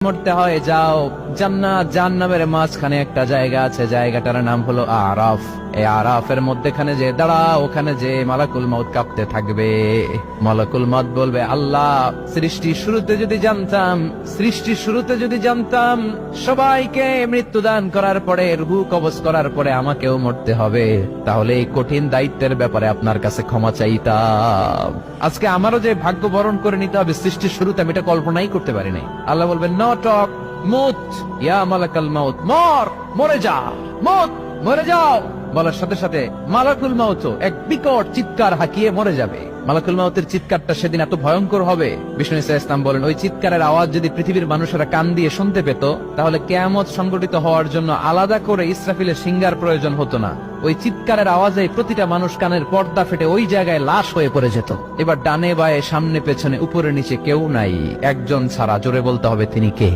মরতে হয় যাও, জান্নাত জাহান্নামের মাঝখানে একটা জায়গা আছে, জায়গাটার নাম হলো আরাফ। এই আরাফের মধ্যখানে যে দাঁড়াও, ওখানে যে মালাকুল মউত কাঁপতে থাকবে। মালাকুল মউত বলবে, আল্লাহ সৃষ্টির শুরুতে যদি জানতাম সবাইকে মৃত্যুদান করার পরে রূহ কবজ করার পরে আমাকেও মরতে হবে, তাহলে এই কঠিন দায়িত্বের ব্যাপারে আপনার কাছে ক্ষমা চাইতাম। আজকে আমারও যে ভাগ্য বরণ করে নিতে হবে সৃষ্টির শুরুতে, আমি এটা কল্পনাই করতে পারি নাই। আল্লাহ বলবেন, নো টক, মুত ইয়া মালাকাল মাউত, মরে যা, মরে যাও। বলার সাথে সাথে মালাকুল মাউত এক বিকট চিৎকার হাঁকিয়ে মরে যাবে। মালাকুল মাউতের চিৎকারটা সেদিন এত ভয়ঙ্কর হবে, বিষ্ণু ঈসা ইসলাম বলেন, ওই চিৎকারের আওয়াজ যদি পৃথিবীর মানুষেরা কান দিয়ে শুনতে পেত, তাহলে কিয়ামত সংগঠিত হওয়ার জন্য আলাদা করে ইসরাফিলের সিঙ্গার প্রয়োজন হতো না। ওই চিৎকারের আওয়াজে প্রতিটা মানুষ কানের পর্দা ফেটে ওই জায়গায় লাশ হয়ে পড়ে যেত। এবার ডানে বায়ে সামনে পেছনে উপরে নিচে কেউ নাই, একজন ছাড়া। জোরে বলতে হবে, তিনি কে?